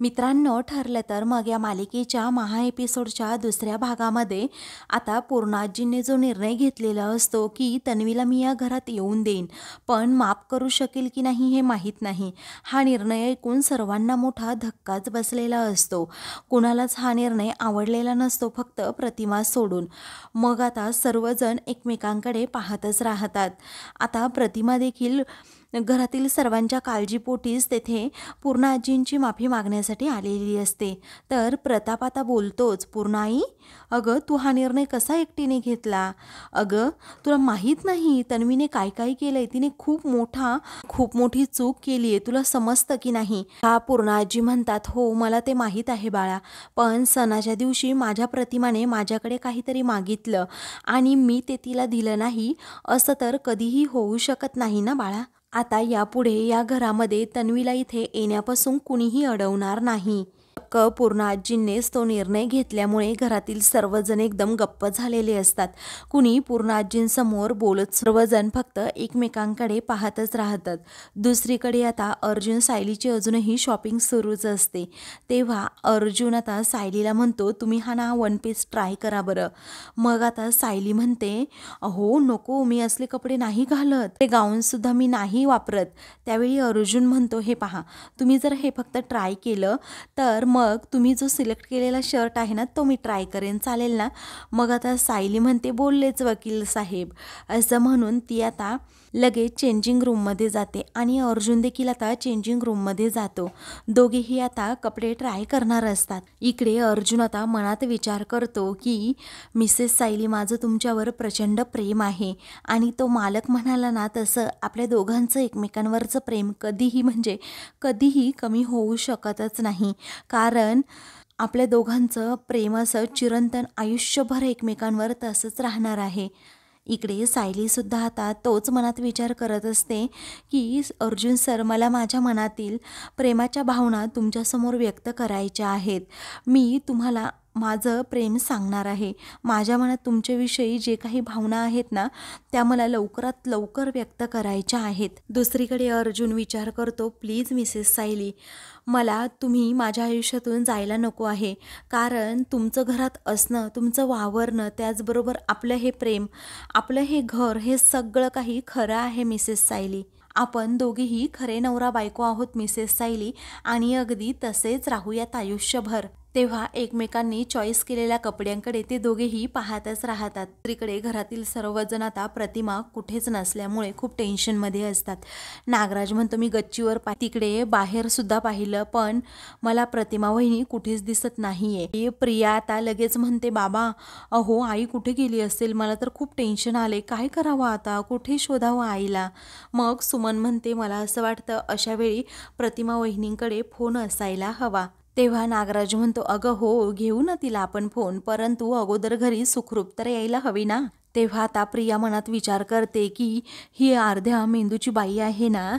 मित्रांनो, ठरलं तर मग या मालिकेच्या महा एपिसोडच्या दुसऱ्या भागामध्ये आता पूर्णाजींनी जो निर्णय घेतलेला असतो की तन्वीला मी या घरात येऊन देईन, पण माफ करू शकेल की नाही हे माहीत नाही. हा निर्णय ऐकून सर्वांना मोठा धक्काच बसलेला असतो. कुणालाच हा निर्णय आवडलेला नसतो, फक्त प्रतिमा सोडून. मग आता सर्वजण एकमेकांकडे पाहतच राहतात. आता प्रतिमा देखील घरातील सर्वांच्या काळजीपोटीच तेथे पूर्णाजींची माफी मागण्यासाठी आलेली असते. तर प्रताप आता बोलतोच, "पूर्णाई, अगं तू हा निर्णय कसा एकटीने घेतला? अगं तुला माहीत नाही तन्वीने काय काय केलंय? तिने खूप मोठी चूक केली आहे, तुला समजतं की नाही?" हा पूर्णाजी म्हणतात, "हो मला ते माहीत आहे बाळा, पण सणाच्या दिवशी माझ्या प्रतिमाने माझ्याकडे काहीतरी मागितलं आणि मी ते तिला दिलं नाही, असं तर कधीही होऊ शकत नाही ना बाळा. आता यापुढे या घरामध्ये तन्वीला इथे येण्यापासून कुणीही अडवणार नाही." चक्क पूर्णाजींनीच तो निर्णय घेतल्यामुळे घरातील सर्वजण एकदम गप्प झालेले असतात. कुणी पूर्णाजींसमोर बोलत, सर्वजण फक्त एकमेकांकडे पाहतच राहतात. दुसरीकडे आता अर्जुन सायलीची अजूनही शॉपिंग सुरूच असते. तेव्हा अर्जुन आता सायलीला म्हणतो, "तुम्ही हा ना वन पीस ट्राय करा बरं." मग आता सायली म्हणते, "अहो नको, मी असले कपडे नाही घालत, ते गाऊनसुद्धा मी नाही वापरत." त्यावेळी अर्जुन म्हणतो, "हे पहा, तुम्ही जर हे फक्त ट्राय केलं तर मग तुम्ही जो सिलेक्ट केलेला शर्ट आहे ना तो मी ट्राय करेन, चालेल ना?" मग आता सायली म्हणते, "बोललेच वकील साहेब." असं म्हणून ती आता लगेच चेंजिंग रूममध्ये जाते आणि अर्जुन देखील आता चेंजिंग रूममध्ये जातो. दोघेही आता कपडे ट्राय करणार असतात. इकडे अर्जुन आता मनात विचार करतो की मिसेस सायली, माझं तुमच्यावर प्रचंड प्रेम आहे आणि तो मालक म्हणाला ना तसं आपल्या दोघांचं एकमेकांवरचं प्रेम कधीही कमी होऊ शकतच नाही. कारण आपल्या दोघांचं प्रेम असं चिरंतन आयुष्यभर एकमेकांवर तसंच राहणार आहे. इकडे सायलीसुद्धा आता तोच मनात विचार करत असते की अर्जुन सर, मला माझ्या मनातील प्रेमाच्या भावना तुमच्यासमोर व्यक्त करायच्या आहेत. मी तुम्हाला माझं प्रेम सांगणार आहे. माझ्या मनात तुमच्याविषयी जे काही भावना आहेत ना त्या मला लवकरात लवकर व्यक्त करायच्या आहेत. दुसरीकडे अर्जुन विचार करतो, प्लीज मिसेस सायली, मला तुम्ही माझ्या आयुष्यातून जायला नको आहे. कारण तुमचं घरात असणं, तुमचं वावरणं, त्याचबरोबर आपलं हे प्रेम, आपलं हे घर, हे सगळं काही खरं आहे मिसेस सायली. आपण दोघेही खरे नवरा बायको आहोत मिसेस सायली आणि अगदी तसेच राहूयात आयुष्यभर. तेव्हा एकमेकांनी चॉईस केलेल्या कपड्यांकडे ते दोघेही पाहतच राहतात. दुसरीकडे घरातील सर्वजण आता प्रतिमा कुठेच नसल्यामुळे खूप टेन्शनमध्ये असतात. नागराज म्हणतो, "मी गच्चीवर तिकडे बाहेर सुद्धा पाहिलं, पण मला प्रतिमा वहिनी कुठेच दिसत नाहीये." प्रिया आता लगेच म्हणते, "बाबा, अहो आई कुठे गेली असेल? मला तर खूप टेन्शन आले, काय करावं आता, कुठे शोधावं आईला?" मग सुमन म्हणते, "मला असं वाटतं अशा वेळी प्रतिमा वहिनींकडे फोन असायला हवा." तेव्हा नागराज म्हणतो, "अगं हो, घेऊ ना तिला आपण फोन, परंतु अगोदर घरी सुखरूप तर यायला हवी ना." तेव्हा आता प्रिया मनात विचार करते की ही अर्ध्या मेंदूची बाई आहे ना,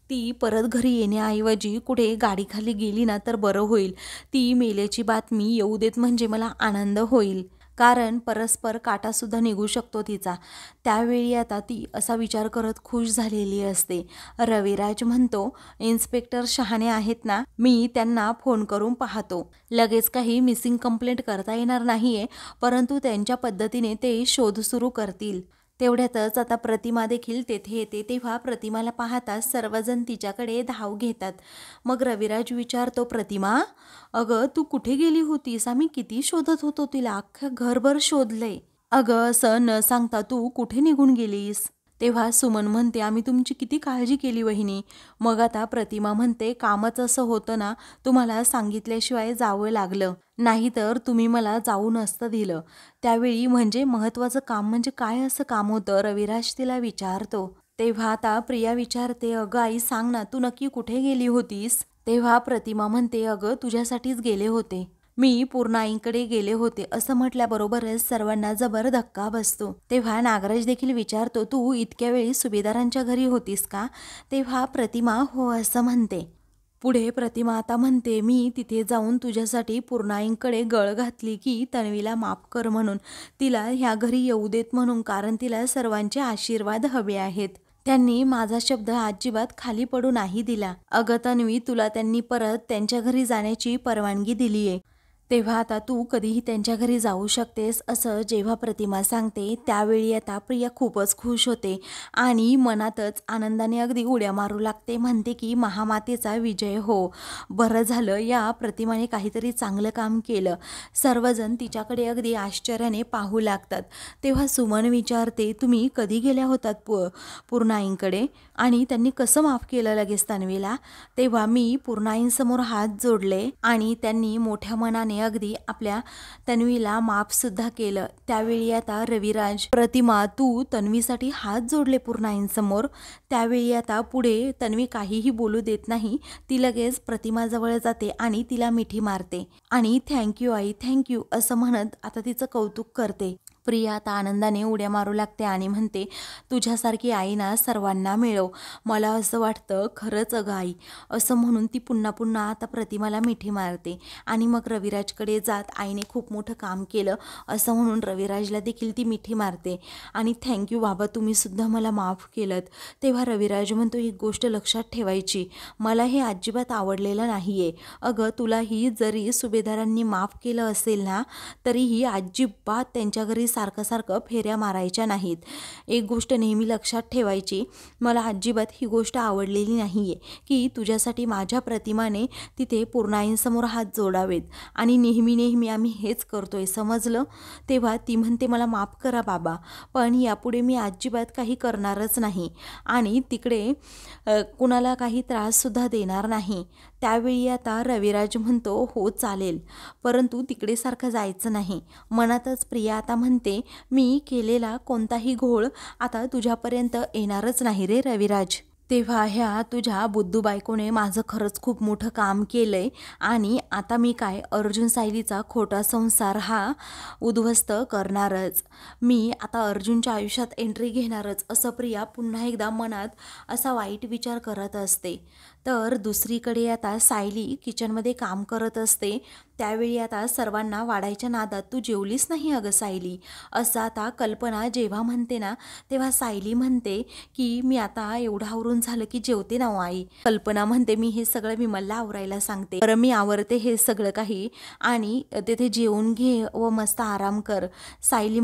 ती परत घरी येण्याऐवजी कुठे गाडीखाली गेली ना तर बरं होईल. ती मेल्याची बातमी येऊ देत म्हणजे मला आनंद होईल. कारण परस्पर काटासुद्धा निघू शकतो तिचा. त्यावेळी आता ती असा विचार करत खुश झालेली असते. रविराज म्हणतो, "इन्स्पेक्टर शहाणे आहेत ना, मी त्यांना फोन करून पाहतो. लगेच काही मिसिंग कंप्लेंट करता येणार नाहीये, परंतु त्यांच्या पद्धतीने ते शोध सुरू करतील." तेवढ्यातच आता प्रतिमा देखील तेथे येते. तेव्हा प्रतिमाला पाहताच सर्वजण तिच्याकडे धाव घेतात. मग रविराज विचारतो, "प्रतिमा, अगं तू कुठे गेली होतीस? आम्ही किती शोधत होतो तिला, अख्खं घरभर शोधलंय. अगं असं न सांगता तू कुठे निघून गेलीस?" तेव्हा सुमन म्हणते, "आम्ही तुमची किती काळजी केली वहिनी." मग आता प्रतिमा म्हणते, "कामच असं होतं ना, तुम्हाला सांगितल्याशिवाय जावं लागलं, नाहीतर तुम्ही मला जाऊ नसतं दिलं." त्यावेळी म्हणजे महत्त्वाचं काम म्हणजे काय असं काम होतं, रविराज तिला विचारतो. तेव्हा आता प्रिया विचारते, "अगं आई सांग ना, तू नक्की कुठे गेली होतीस?" तेव्हा प्रतिमा म्हणते, "अगं तुझ्यासाठीच गेले होते. मी पूर्णाईंकडे गेले होते." असं म्हटल्याबरोबरच सर्वांना जबर धक्का बसतो. तेव्हा नागराज देखील विचारतो, "तू इतक्या वेळी सुभेदारांच्या घरी होतीस का?" तेव्हा प्रतिमा हो असं म्हणते. पुढे प्रतिमा आता म्हणते, "मी तिथे जाऊन तुझ्यासाठी पूर्णाईंकडे गळ घातली की तन्वीला माफ कर म्हणून, तिला ह्या घरी येऊ देत म्हणून, कारण तिला सर्वांचे आशीर्वाद हवे आहेत." त्यांनी माझा शब्द अजिबात खाली पडू नाही दिला. अगं तन्वी, तुला त्यांनी परत त्यांच्या घरी जाण्याची परवानगी दिलीये. तेव्हा आता तू कधीही त्यांच्या घरी जाऊ शकतेस, असं जेव्हा प्रतिमा सांगते त्यावेळी आता प्रिया खूपच खुश होते आणि मनातच आनंदाने अगदी उड्या मारू लागते. म्हणते की महामातेचा विजय हो. बरं झालं या प्रतिमाने काहीतरी चांगलं काम केलं. सर्वजण तिच्याकडे अगदी आश्चर्याने पाहू लागतात. तेव्हा सुमन विचारते, तुम्ही कधी गेल्या होतात पूर्णाईंकडे आणि त्यांनी कसं माफ केलं लगेच तन्वीला? तेव्हा मी पूर्णाईंसमोर हात जोडले आणि त्यांनी मोठ्या मनाने अगदी आपल्या तन्वीला माफ सुद्धा केलं. त्यावेळी आता रविराज, प्रतिमा तू तन्वीसाठी हात जोडले पूर्णाईंसमोर? त्यावेळी आता पुढे तन्वी काहीही बोलू देत नाही. ती लगेच प्रतिमाजवळ जाते आणि तिला मिठी मारते आणि थँक्यू आई, थँक्यू असं म्हणत आता तिचं कौतुक करते. प्रिया आता आनंदाने उड्या मारू लागते आणि म्हणते, तुझ्यासारखी आई ना सर्वांना मिळो. मला असं वाटतं खरंच अगं आई, असं म्हणून ती पुन्हा पुन्हा आता प्रतिमाला मिठी मारते आणि मग रविराजकडे जात आईने खूप मोठं काम केलं असं म्हणून रविराजला देखील ती मिठी मारते आणि थँक्यू बाबा, तुम्ही सुद्धा मला माफ केलं. तेव्हा रविराज म्हणतो, ही गोष्ट लक्षात ठेवायची, मला हे अजिबात आवडलेलं नाही आहे. अगं तुलाही जरी सुभेदारांनी माफ केलं असेल ना, तरीही अजिबात त्यांच्या घरी सारखं सारखं फेऱ्या मारायच्या नाहीत. एक गोष्ट नेहमी लक्षात ठेवायची, मला अजिबात ही गोष्ट आवडलेली नाही आहे की तुझ्यासाठी माझ्या प्रतिमाने तिथे पूर्णाईंसमोर हात जोडावेत आणि नेहमी नेहमी आम्ही हेच करतोय, समजलं? तेव्हा ती म्हणते, मला माफ करा बाबा, पण यापुढे मी अजिबात काही करणारच नाही आणि तिकडे कुणाला काही त्राससुद्धा देणार नाही. त्यावेळी आता रविराज म्हणतो, हो चालेल, परंतु तिकडे सारखं जायचं नाही. मनातच प्रिया आता म्हणते, मी केलेला कोणताही घोळ आता तुझ्यापर्यंत येणारच नाही रे रविराज. तेव्हा ह्या तुझ्या बुद्धू बायकोने माझं खरंच खूप मोठं काम केलंय आणि आता मी काय अर्जुन सायलीचा खोटा संसार हा उद्ध्वस्त करणारच. मी आता अर्जुनच्या आयुष्यात एंट्री घेणारच, असं प्रिया पुन्हा एकदा मनात असा वाईट विचार करत असते. तर दुसरीकडे आता सायली किचनमध्ये काम करत असते. त्यावेळी आता सर्वांना वाढायच्या नादात, तू जेवलीच नाही अगं सायली, असं आता कल्पना जेव्हा म्हणते ना, तेव्हा सायली म्हणते की मी आता एवढं आवरून झालं की जेवते ना आई. कल्पना म्हणते, मी हे सगळं विमलला आवरायला सांगते, बरं मी आवरते हे सगळं काही आणि तेथे जेवून घे व मस्त आराम कर. सायली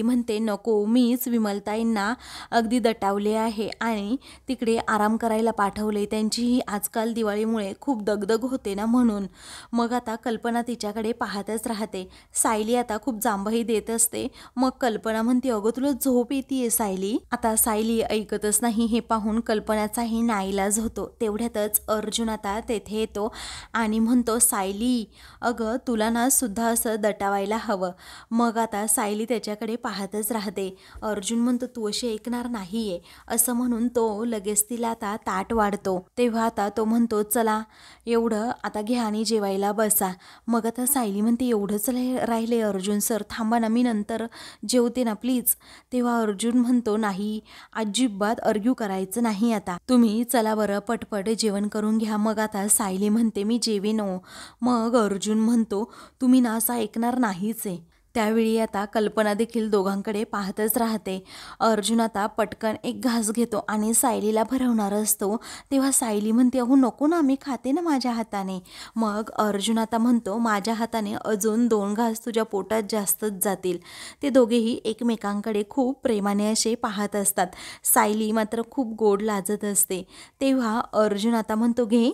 म्हणते नको, मीच विमलताईंना अगदी दटावले आहे आणि तिकडे आराम करायला पाठवले. त्यांचीही आजकाल दिवाळीमुळे खूप दगदग होते ना म्हणून. मग आता कल्पना तिच्याकडे पाहतच राहते. सायली आता खूप जांभई देत असते. मग कल्पना म्हणते, अगं तुला झोप येते सायली. आता सायली ऐकतच नाही. हे पाहून कल्पनाचाही नाईलाज होतो. तेवढ्यातच अर्जुन आता तेथे येतो आणि म्हणतो, सायली अगं तुला ना सुद्धा असं दटावायला हवं. मग आता सायली त्याच्याकडे पाहतच राहते. अर्जुन म्हणतो, तू अशी ऐकणार नाहीये, असं म्हणून तो लगेच तिला आता ताट वाढतो. तेव्हा आता तो म्हणतो, चला एवढं आता घ्या आणि जेवायला बसा. मग आता सायली म्हणते, एवढंच राहिले अर्जुन सर, थांबा ना, मी नंतर जेवते ना प्लीज. तेव्हा अर्जुन म्हणतो, नाही अजिबात आर्ग्यू करायचं नाही, आता तुम्ही चला बरं पटपट जेवण करून घ्या. मग आता सायली म्हणते, मी जेवेन हो. मग अर्जुन म्हणतो, तुम्ही ना असं ऐकणार नाहीच आहे. त्यावेळी आता कल्पना देखील दोघांकडे पाहतच राहते. अर्जुन आता पटकन एक घास घेतो आणि सायलीला भरवणार असतो. तेव्हा सायली म्हणते, अहो नको ना, मी खाते ना माझ्या हाताने. मग अर्जुन आता म्हणतो, माझ्या हाताने अजून 2 घास तुझ्या पोटात जास्तच जातील. ते दोघेही एकमेकांकडे खूप प्रेमाने असे पाहत असतात. सायली मात्र खूप गोड लाजत असते. तेव्हा अर्जुन आता म्हणतो, घे.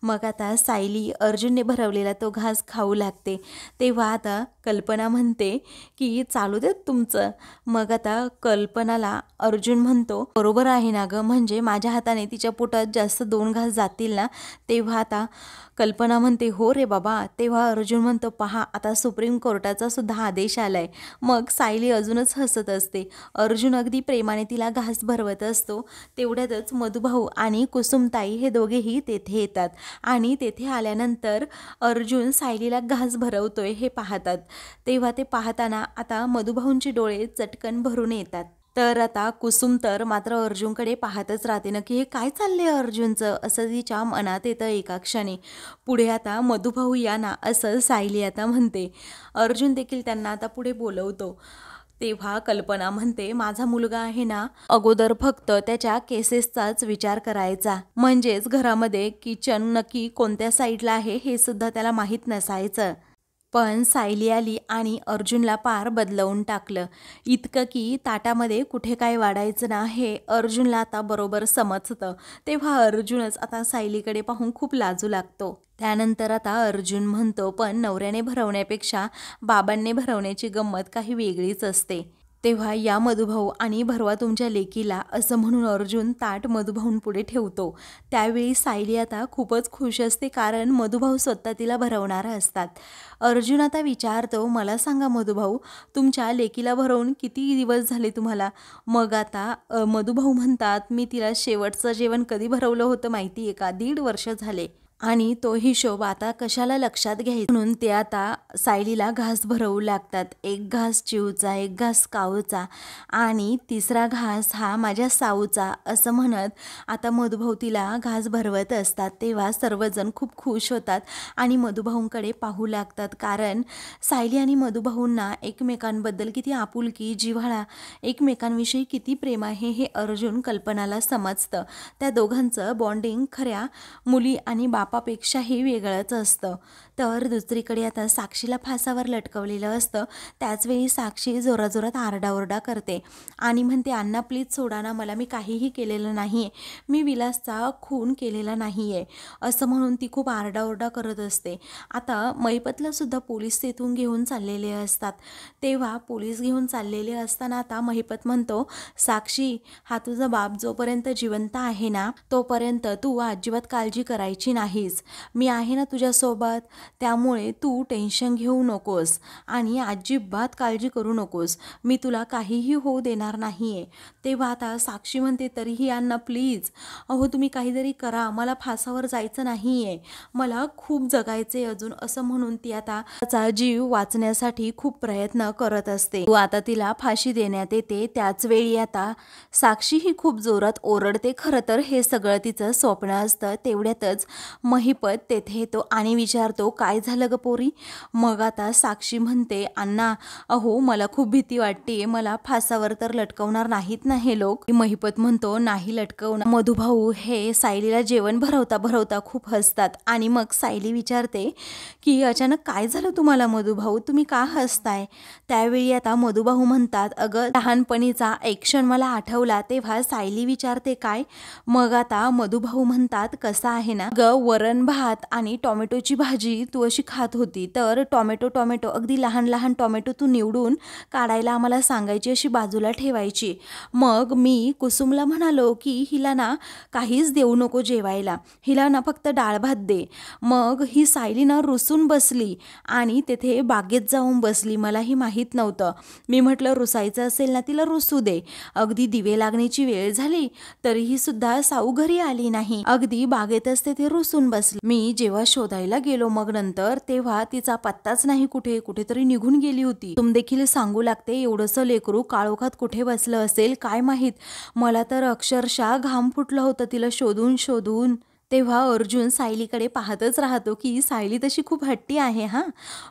मग आता सायली अर्जुनने भरवलेला तो घास खाऊ लागते. तेव्हा आता कल्पना म्हणते की चालू देत तुमचं. मग आता कल्पनाला अर्जुन म्हणतो, बरोबर आहे ना गं, म्हणजे माझ्या हाताने तिच्या पोटात जास्त 2 घास जातील ना. तेव्हा आता कल्पना म्हणते, हो रे बाबा. तेव्हा अर्जुन म्हणतो, पहा आता सुप्रीम कोर्टाचा सुद्धा आदेश आलाय. मग सायली अजूनच हसत असते. अर्जुन अगदी प्रेमाने तिला घास भरवत असतो. तेवढ्यातच मधुभाऊ आणि कुसुमताई हे दोघेही तेथे येतात आणि तेथे आल्यानंतर अर्जुन सायलीला घास भरवतोय हे पाहतात. तेव्हा ते पाहताना आता मधुभाऊंचे डोळे चटकन भरून येतात. तर आता कुसुम तर मात्र अर्जुनकडे पाहतच राहते. नक्की हे काय चाललंय अर्जुनचं, असं तिच्या मनात येतं एका क्षणी. पुढे आता मधुभाऊ या ना, असं सायली आता म्हणते. अर्जुन देखील त्यांना आता पुढे बोलवतो. तेव्हा कल्पना म्हणते, माझा मुलगा आहे ना, अगोदर फक्त त्याच्या केसेसचाच विचार करायचा, म्हणजेच घरामध्ये किचन नक्की कोणत्या साईडला आहे हे सुद्धा त्याला माहीत नसायचं. पण सायली आली आणि अर्जुनला पार बदलवून टाकलं, इतकं की ताटामध्ये कुठे काय वाढायचं ना हे अर्जुनला आता बरोबर समजतं. तेव्हा अर्जुनच आता सायलीकडे पाहून खूप लाजू लागतो. त्यानंतर आता अर्जुन म्हणतो, पण नवऱ्याने भरवण्यापेक्षा बाबांनी भरवण्याची गंमत काही वेगळीच असते. तेव्हा या मधुभाऊ आणि भरवा तुमच्या लेकीला, असं म्हणून अर्जुन ताट मधुभाऊंपुढे ठेवतो. त्यावेळी सायली आता खूपच खुश असते, कारण मधुभाऊ स्वतः तिला भरवणार असतात. अर्जुन आता विचारतो, मला सांगा मधुभाऊ, तुमच्या लेकीला भरवून किती दिवस झाले तुम्हाला? मग आता मधुभाऊ म्हणतात, मी तिला शेवटचं जेवण कधी भरवलं होतं माहिती आहे का? 1.5 वर्ष झाले. आणि तो हिशोब आता कशाला लक्षात घ्यायचा, म्हणून ते आता सायलीला घास भरवू लागतात. 1 घास चिवचा, 1 घास काऊचा आणि 3रा घास हा माझ्या साऊचा, असं म्हणत आता मधुभाऊ तिला घास भरवत असतात. तेव्हा सर्वजण खूप खुश होतात आणि मधुभाऊंकडे पाहू लागतात, कारण सायली आणि मधुभाऊंना एकमेकांबद्दल किती आपुलकी, जिव्हाळा, एकमेकांविषयी किती प्रेम आहे हे अर्जुन कल्पनाला समजतं. त्या दोघांचं बॉन्डिंग खऱ्या मुली आणि बापापेक्षाही वेगळंच असतं. तर दुसरीकडे आता साक्षीला फासावर लटकवलेलं असतं. त्याचवेळी साक्षी जोराजोरात आरडाओरडा करते आणि म्हणते, अण्णा प्लीज सोडा ना मला, मी काहीही केलेलं नाही आहे, मी विलासचा खून केलेला नाही आहे, असं म्हणून ती खूप आरडाओरडा करत असते. आता महिपतला सुद्धा पोलीस तेथून घेऊन चाललेले असतात. तेव्हा पोलीस घेऊन चाललेले असताना आता महिपत म्हणतो, साक्षी, हा तुझा बाप जोपर्यंत जिवंत आहे ना तोपर्यंत तू अजिबात काळजी करायची नाहीस. मी आहे ना तुझ्यासोबत, त्यामुळे तू टेन्शन घेऊ नकोस आणि अजिबात काळजी करू नकोस, मी तुला काहीही होऊ देणार नाही आहे. तेव्हा आता साक्षी म्हणते, तरीही अण्णा प्लीज, अहो तुम्ही काहीतरी करा, मला फासावर जायचं नाही आहे, मला खूप जगायचे अजून, असं म्हणून ती आता त्याचा जीव वाचण्यासाठी खूप प्रयत्न करत असते. आता तिला फाशी देण्यात येते. त्याच वेळी आता साक्षी ही खूप जोरात ओरडते. खरं तर हे सगळं तिचं स्वप्न असतं. तेवढ्यातच महिपत तेथे येतो आणि विचारतो, काय झालं ग पोरी? मग आता साक्षी म्हणते, अण्णा अहो मला खूप भीती वाटते, मला फासावर तर लटकवणार नाहीत ना हे लोक? महिपत म्हणतो, नाही लटकवणार. मधुभाऊ हे सायलीला जेवण भरवता भरवता खूप हसतात आणि मग सायली विचारते की अचानक काय झालं तुम्हाला मधुभाऊ, तुम्ही का हसताय? त्यावेळी आता मधुभाऊ म्हणतात, अगं लहानपणीचा एक क्षण मला आठवला. तेव्हा सायली विचारते, काय? मग आता मधुभाऊ म्हणतात, कसं आहे ना ग, वरण भात आणि टोमॅटोची भाजी तू अशी खात होती, तर टोमॅटो अगदी लहान लहान टोमॅटो तू निवडून काढायला आम्हाला सांगायची, अशी बाजूला ठेवायची. मग मी कुसुमला म्हणालो की हिला ना काहीच देऊ नको जेवायला, हिला ना फक्त डाळ भात दे. मग ही सायली ना रुसून बसली आणि तेथे बागेत जाऊन बसली. मलाही माहीत नव्हतं. मी म्हटलं रुसायचं असेल ना तिला रुसू दे. अगदी दिवे लागण्याची वेळ झाली तरीही सुद्धा साऊ घरी आली नाही, अगदी बागेतच तेथे रुसून बसली. मी जेव्हा शोधायला गेलो मग नंतर, तेव्हा तिचा पत्ताच नाही, कुठेतरी निघून गेली होती. तुम देखील सांगू लागते, एवढंसं लेकरू काळोखात कुठे बसलं असेल काय माहीत, मला तर अक्षरशः घाम फुटलं होतं तिला शोधून शोधून. तेव्हा अर्जुन सायलीकडे पाहतच राहतो की सायली तशी खूप हट्टी आहे हा.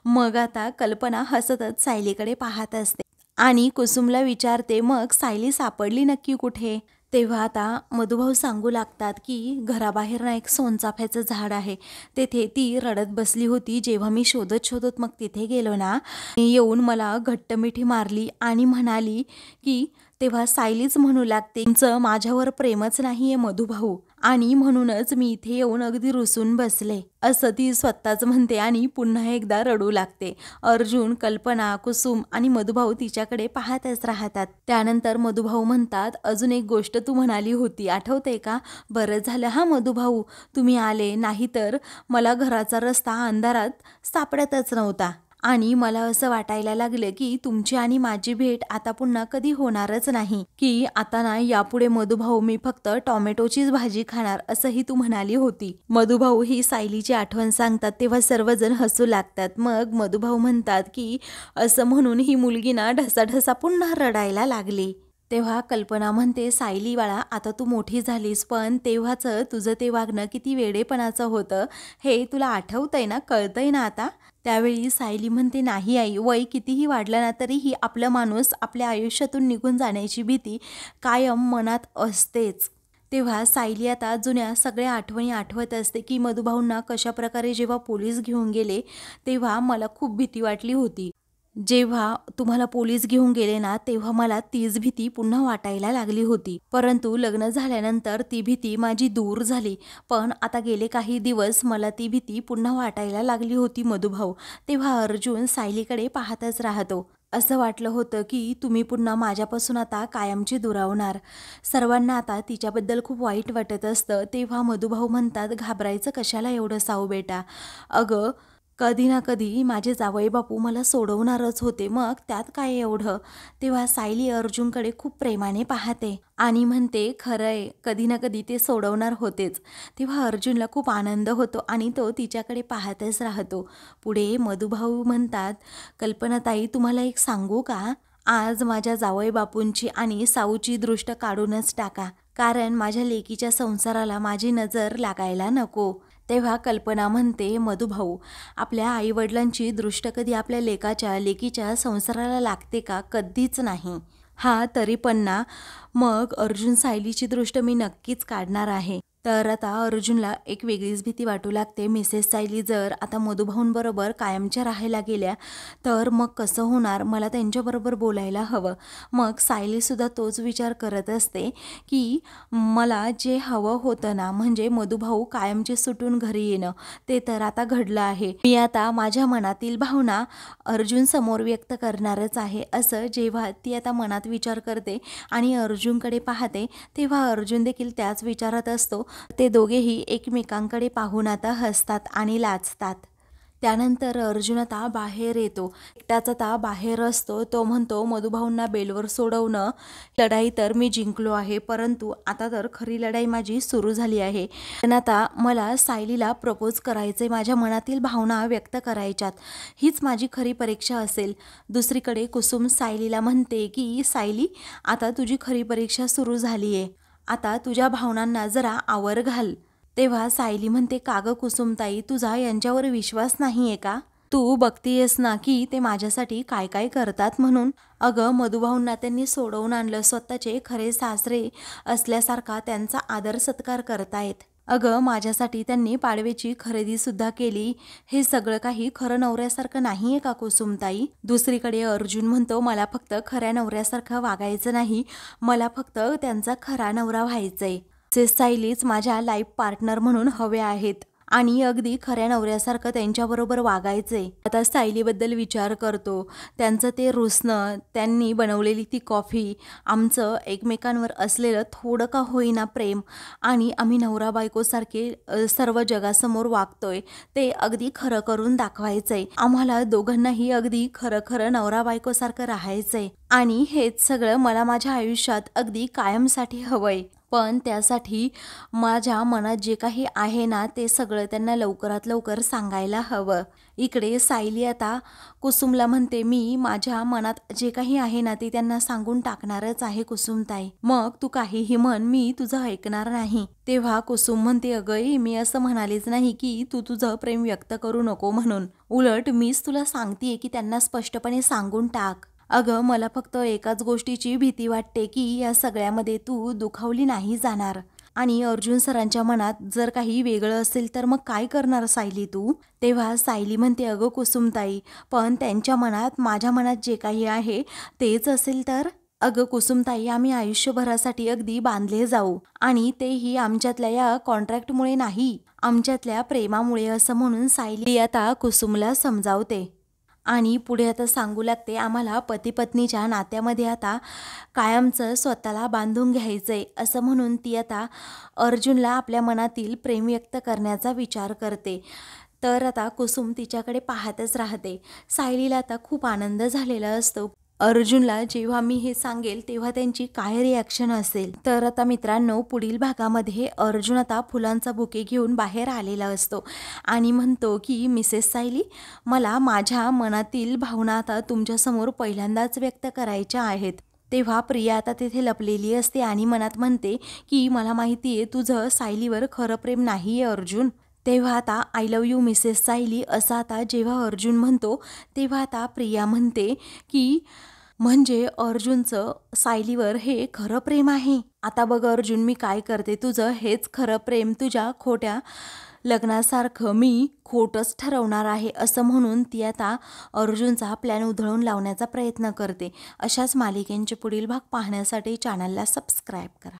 मग आता कल्पना हसतच सायलीकडे पाहत असते आणि कुसुमला विचारते, मग सायली सापडली नक्की कुठे? तेव्हा आता मधुभाऊ सांगू लागतात की घराबाहेर ना एक सोनचाफ्याचं झाड आहे, तेथे ती रडत बसली होती. जेव्हा मी शोधत मग तिथे गेलो ना, येऊन मला घट्ट मिठी मारली आणि म्हणाली की, तेव्हा सायलीच म्हणू लागते, तुमचं माझ्यावर प्रेमच नाहीये मधुभाऊ, आणि म्हणूनच मी इथे येऊन अगदी रुसून बसले, असं ती स्वतःच म्हणते आणि पुन्हा एकदा रडू लागते. अर्जुन, कल्पना, कुसुम आणि मधुभाऊ तिच्याकडे पाहतच राहतात. त्यानंतर मधुभाऊ म्हणतात, अजून एक गोष्ट तू म्हणाली होती आठवते का? बरं झालं हा मधुभाऊ तुम्ही आले, नाहीतर मला घराचा रस्ता अंधारात सापडतच नव्हता आणि मला असं वाटायला लागलं की तुमची आणि माझी भेट आता पुन्हा कधी होणारच नाही, की आता ना यापुढे मधुभाऊ मी फक्त टोमॅटोचीच भाजी खाणार, असंही तू म्हणाली होती. मधुभाऊ ही सायलीची आठवण सांगतात तेव्हा सर्वजण हसू लागतात. मग मधुभाऊ म्हणतात की असं म्हणून ही मुलगी ना ढसाढसा पुन्हा रडायला लागली. तेव्हा कल्पना म्हणते, सायली बाळा, आता तू मोठी झालीस, पण तेव्हाचं तुझं ते वागणं किती वेडेपणाचं होतं हे तुला आठवतंय ना, कळतंय ना आता? त्यावेळी सायली म्हणते, नाही आई, वय कितीही वाढलं ना तरीही आपला माणूस आपल्या आयुष्यातून निघून जाण्याची भीती कायम मनात असतेच. तेव्हा सायली आता जुन्या सगळ्या आठवणी आठवत असते की मधुभाऊंना कशाप्रकारे जेव्हा पोलीस घेऊन गेले तेव्हा मला खूप भीती वाटली होती. जेव्हा तुम्हाला पोलीस घेऊन गेले ना, तेव्हा मला तीच भीती पुन्हा वाटायला लागली होती. परंतु लग्न झाल्यानंतर ती भीती माझी दूर झाली. पण आता गेले काही दिवस मला ती भीती पुन्हा वाटायला लागली होती मधुभाऊ. तेव्हा अर्जुन सायलीकडे पाहतच राहतो. असं वाटलं होतं की तुम्ही पुन्हा माझ्यापासून आता कायमची दुरावणार. सर्वांना आता तिच्याबद्दल खूप वाईट वाटत असतं. तेव्हा मधुभाऊ म्हणतात, घाबरायचं कशाला एवढं साऊ बेटा. अगं, कधी ना कधी माझे जावई बापू मला सोडवणारच होते, मग त्यात काय एवढं. तेव्हा सायली अर्जुनकडे खूप प्रेमाने पाहते आणि म्हणते, खरंय, कधी ना कधी ते सोडवणार होतेच. तेव्हा अर्जुनला खूप आनंद होतो आणि तो तिच्याकडे पाहतच राहतो. पुढे मधुभाऊ म्हणतात, कल्पनाताई, तुम्हाला एक सांगू का? आज माझ्या जावई बापूंची आणि साऊची दृष्ट काढूनच टाका, कारण माझ्या लेकीच्या संसाराला माझी नजर लागायला नको. तेव्हा कल्पना म्हणते, मधुभाऊ, आपल्या आईवडिलांची दृष्ट कधी आपल्या लेकीच्या संसाराला लागते का? कधीच नाही. हा, तरी पण ना, मग अर्जुन सायलीची दृष्ट मी नक्कीच काढणार आहे. तर आता अर्जुनला एक वेगळीच भीती वाटू लागते. मिसेस सायली जर आता मधुभाऊंबरोबर कायमच्या राहायला गेल्या तर मग कसं होणार? मला त्यांच्याबरोबर बोलायला हवं. मग सायलीसुद्धा तोच विचार करत असते की मला जे हवं होतं ना, म्हणजे मधुभाऊ कायमचे सुटून घरी येणं, ते तर आता घडलं आहे. मी आता माझ्या मनातील भावना अर्जुन समोर व्यक्त करणारच आहे. असं जेव्हा ती आता मनात विचार करते आणि अर्जुनकडे पाहते तेव्हा अर्जुन देखील त्याच विचारात असतो. ते दोघेही एकमेकांकडे पाहून आता हसतात आणि लाजतात. त्यानंतर अर्जुन आता बाहेर येतो. एकटाच आता बाहेर असतो. तो म्हणतो, मधुभाऊंना बेलवर सोडवणं, लढाई तर मी जिंकलो आहे, परंतु आता तर खरी लढाई माझी सुरू झाली आहे. पण आता मला सायलीला प्रपोज करायचे, माझ्या मनातील भावना व्यक्त करायच्यात. हीच माझी खरी परीक्षा असेल. दुसरीकडे कुसुम सायलीला म्हणते की सायली, आता तुझी खरी परीक्षा सुरू झाली आहे. आता तुझ्या भावनांना जरा आवर घाल. तेव्हा सायली म्हणते, का गं कुसुमताई, तुझा यांच्यावर विश्वास नाहीये का? तू बघतीयस ना की ते माझ्यासाठी काय काय करतात म्हणून. अगं, मधुभाऊंना त्यांनी सोडवून आणलं, स्वतःचे खरे सासरे असल्यासारखा त्यांचा आदर सत्कार करतायत. अगं, माझ्यासाठी त्यांनी पाडव्याची खरेदी सुद्धा केली. हे सगळं काही खरं नवऱ्यासारखं नाहीये का कुसुमताई? दुसरीकडे अर्जुन म्हणतो, मला फक्त खऱ्या नवऱ्यासारखं वागायचं नाही, मला फक्त त्यांचा खरा नवरा व्हायचंय. सायलीच माझ्या लाईफ पार्टनर म्हणून हवे आहेत आणि अगदी खऱ्या नवऱ्यासारखं त्यांच्याबरोबर वागायचे. आता सायलीबद्दल विचार करतो. त्यांचं ते रुसणं, त्यांनी बनवलेली ती कॉफी, आमचं एकमेकांवर असलेलं थोडं का होईना प्रेम आणि आम्ही नवरा बायकोसारखे सर्व जगासमोर वागतोय, ते अगदी खरं करून दाखवायचंय. आम्हाला दोघांनाही अगदी खरं खरं नवरा बायकोसारखं राहायचंय आणि हेच सगळं मला माझ्या आयुष्यात अगदी कायमसाठी हवंय. पण त्यासाठी माझ्या मनात जे काही आहे ना, ते सगळं त्यांना लवकरात लवकर सांगायला हवं. इकडे सायली आता कुसुमला म्हणते, मी माझ्या मनात जे काही आहे ना ते त्यांना सांगून टाकणारच आहे कुसुमताई. मग तू काहीही म्हण, मी तुझं ऐकणार नाही. तेव्हा कुसुम म्हणते, अगं, मी असं म्हणालेच नाही की तू तुझं प्रेम व्यक्त करू नको म्हणून. उलट मीच तुला सांगतेय की त्यांना स्पष्टपणे सांगून टाक. अगं, मला फक्त एकाच गोष्टीची भीती वाटते की या सगळ्यामध्ये तू दुखावली नाही जाणार आणि अर्जुन सरांच्या मनात जर काही वेगळं असेल तर मग काय करणार सायली तू? तेव्हा सायली म्हणते, अगं कुसुमताई, पण त्यांच्या मनात माझ्या मनात जे काही आहे तेच असेल तर? अगं कुसुमताई, आम्ही आयुष्यभरासाठी अगदी बांधले जाऊ आणि तेही आमच्यातल्या या कॉन्ट्रॅक्टमुळे नाही, आमच्यातल्या प्रेमामुळे, असं म्हणून सायली आता कुसुमला समजावते. आणि पुढे आता सांगू लागते, आम्हाला पती पत्नीच्या नात्यामध्ये आता कायमचं स्वतःला बांधून घ्यायचंय, असं म्हणून ती आता अर्जुनला आपल्या मनातील प्रेम व्यक्त करण्याचा विचार करते. तर आता कुसुम तिच्याकडे पाहतच राहते. सायलीला आता खूप आनंद झालेला असतो. अर्जुनला जेव्हा मी हे सांगेल तेव्हा त्यांची काय रिॲक्शन असेल. तर आता मित्रांनो, पुढील भागामध्ये अर्जुन आता फुलांचा बुके घेऊन बाहेर आलेला असतो आणि म्हणतो की मिसेस सायली, मला माझ्या मनातील भावना आता तुमच्यासमोर पहिल्यांदाच व्यक्त करायच्या आहेत. तेव्हा प्रिया आता तिथे लपलेली असते आणि मनात म्हणते की मला माहिती आहे तुझं सायलीवर खरं प्रेम नाही आहे अर्जुन. तेव्हा आता I love you Mrs Sayali असं आता जेव्हा अर्जुन म्हणतो तेव्हा आता प्रिया म्हणते की म्हणजे अर्जुनचं सायलीवर हे खरं प्रेम आहे. आता बघ अर्जुन मी काय करते, तुझं हेच खरं प्रेम तुझ्या खोट्या लग्नासारखं मी खोटंच ठरवणार आहे असं म्हणून ती आता अर्जुनचा प्लॅन उधळून लावण्याचा प्रयत्न करते. अशाच मालिकेंचे पुढील भाग पाहण्यासाठी चॅनलला सबस्क्राईब करा.